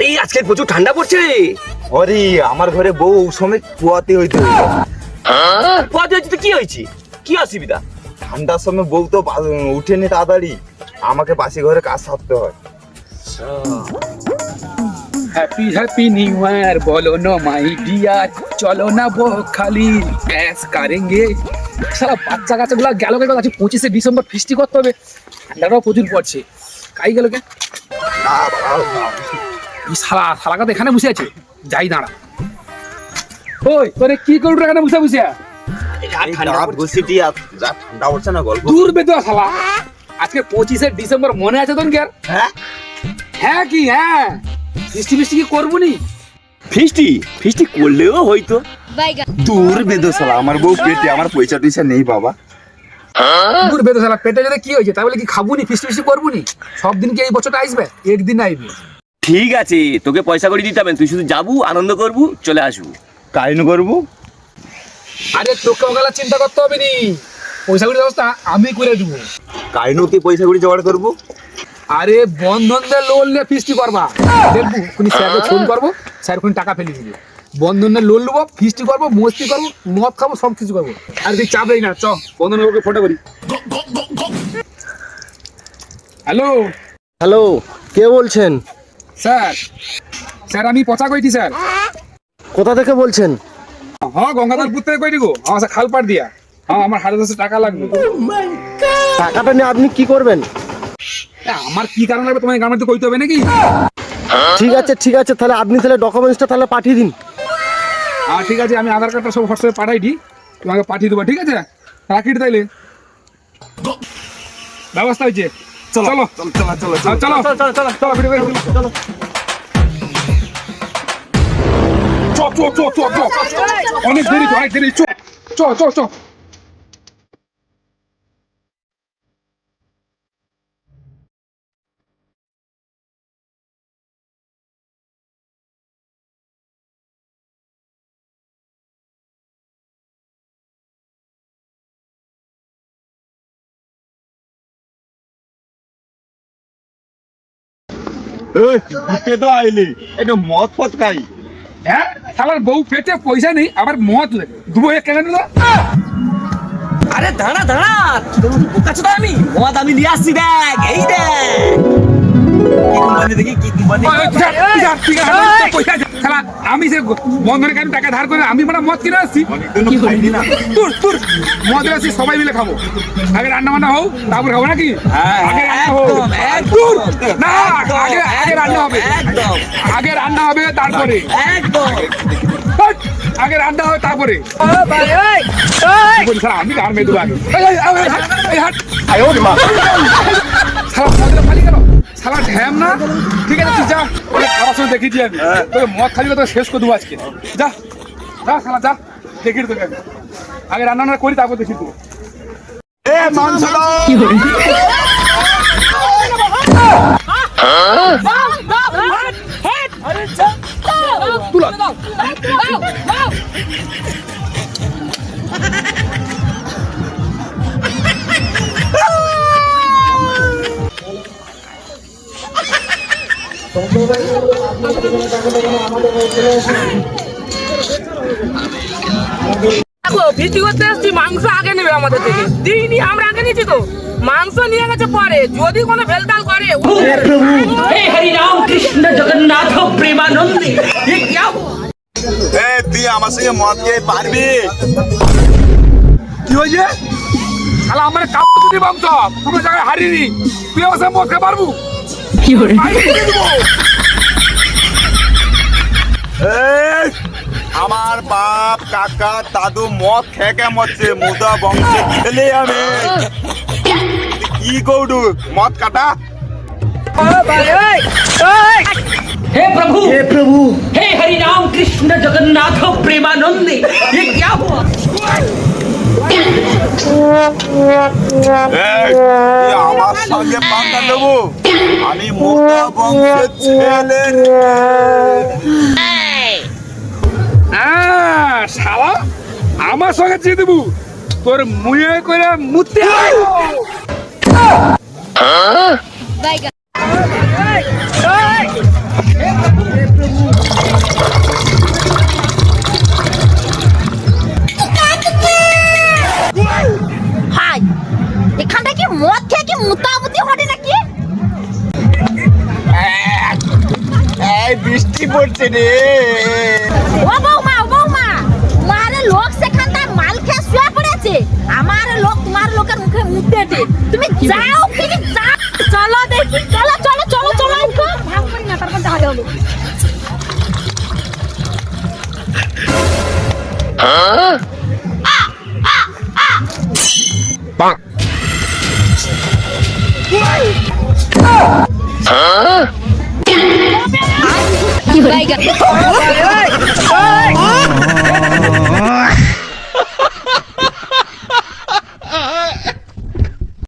এই আজকে প্রচুর ঠান্ডা পড়ছে রে। আরে আমার ঘরে বউ সময় কুয়াতে হইতে কুয়াতে হয়েছে তো কি হয়েছে, কি অসুবিধা? ঠান্ডার সময় বউ তো উঠেনি তাড়াতাড়ি, আমাকে বাসি ঘরে কাজ সারতে হয়। হ্যাপি হ্যাপি নিউ ইয়ার বলো না মাই ডিয়ার, চলো না খালি ব্যাস করেঙ্গে। সারা বাচ্চা কাচ্চাগুলো গেল গেল আছে 25শে ডিসেম্বর ফিস্টি করতে হবে, ঠান্ডাটাও প্রচুর পড়ছে। কাই গেল কে শালাকা তো এখানে বসে আছে, যাই দাঁড়া। ওই তোরে কি করবি এখানে বসে বসে? ঠান্ডা পড়ছে না গল্প দূর বেদুয়া শালা, আজকে 25শে ডিসেম্বর মনে আছে তোর? হ্যাঁ হ্যাঁ কি হ্যাঁ, ফিস্টি ফিস্টি কি করবো নি? ফিস্টি ফিস্টি করলেও হয়তো। দূর বেদশালা, আমার বউ পেটে, আমার পয়সা টয়সা নেই বাবা। দূর বেদো শালা, পেটে যদি কি হয়েছে তাহলে কি খাবো নি, ফিস্টি ফিস্টি করবো নি? সব দিন কি এই বছরটা আসবে? একদিন আইবে। ঠিক আছে, তোকে পয়সা করে দিতে হবে, তুই শুধু যাবু, আনন্দ করবু, চলে আসবু। কাহিনী করবো। আরে তোকে ওগুলা চিন্তা করতে হবে নি, পয়সা কড়ির ব্যবস্থা আমি করে দেবো। কাহিনীতে পয়সা করে জোগাড় করবো। আরে বন্ধনদের লোন নিয়ে ফিস্টি করবা, দেখবো কোন স্যারকে ফোন করবো, স্যার কোন টাকা ফেলে দিবে। বন্ধনের লোন নেবো, ফিস্টি করবো, মস্তি করবো, মদ খাবো, সব কিছু করবো। আর তুই চাপ দেই না, চ বন্ধনের ওকে ফটো করি। হ্যালো হ্যালো, কে বলছেন? স্যার, স্যার আমি পচা কইছি স্যার। কোথা থেকে বলছেন? হ্যাঁ গঙ্গাধরপুর থেকে কইটি গো, আমার খালপাট দিয়া। হ্যাঁ আমার 10,500 টাকা লাগবে। টাকাটা নিয়ে আপনি কি করবেন? আমার কি কারণ লাগবে তোমার গ্রামে তো কইতে হবে নাকি? ঠিক আছে, তাহলে আপনি তাহলে ডকুমেন্টসটা তাহলে পাঠিয়ে দিন। ঠিক আছে, আমি আধার কার্ডটা সব হোয়াটসঅ্যাপে পাঠাই দিই, তোমাকে পাঠিয়ে দেবো। ঠিক আছে, রাখি তাইলে, ব্যবস্থা হয়েছে। চলো চলো চলো চলো চলো চলো চলো অনেক দেরি চ চ চ চ। তো আইলি একটু মদ ফদ খাই। হ্যাঁ শালার বউ পেটে পয়সা নেই, আবার মদ দুবো কেন নিল? আরে দাঁড়া দাঁড়া, বোকা চোদা, আমি নিয়ে আসছি, দেখ এই দেখ। কি কোম্পানি দেখি, কি কোম্পানি? আমি সে বন্ধনের কাছে টাকা ধার করে আমি মানে মদ কিনে আসছি। মদ আসছি সবাই মিলে খাবো, আগে রান্না বান্না হোক তারপর খাবো নাকি? আগে রান্না হবে, আগে রান্না হবে তারপরে, আগে রান্না হবে তারপরে আমি আর মেয়ে দেবো আগে। শালা ঢ্যাম না, ঠিক আছে তুই যা, খাবার সময় দেখেছি আমি তোকে মদ খালি তোকে শেষ করে দেবো আজকে। যা যা শালা যা, দেখি তোকে আমি আগে রান্না করি তারপর দেখি তো। ভিত্তি করতে এসছি, মাংস আগে নেবে আমাদের থেকে, দিইনি আমরা আগে নিচ্ছি তো, মাংস নিয়ে গেছে পরে, যদি কোনো ভেলতাল করে। हे हरि राम कृष्ण जगन्नाथ प्रेमानंदी, ये क्या हुआ? তুই আমার সঙ্গে মদ খেয়ে পারবি? কি হয়েছে? শালা আমার কাপড় বংশ কোনো জায়গায় হারিনি, তুই আমার সাথে মদ খেতে পারবো? আমার বাপ কাকা দাদু মদ খেয়ে মরছে, মুদা বংশের ছেলে আমি। কি কৌডু মদ কাটা? हे प्रभु हे हरि राम कृष्ण जगन्नाथ प्रेमानंदी, ये क्या हुआ? আমার সঙ্গে পাঙ্গা দেবো? আমি মুদা বংশের ছেলে। শালা আমার সঙ্গে চেয়ে দেবো, তোর মুয়ে করে মুতে মাটি পড়ছে রে। ও বৌমা মারে লোক সেখানটায় মাল খেয়ে শুয়ে পড়েছে, আমার লোক তোমার লোকের মুখে মুখ দেটে, তুমি যাও ফিরে যাও, চলো দেখি, চলো চলো চলো চলো একটু ভাগ করি না, তারপর দেখা হবে। কি হয়ে গেল?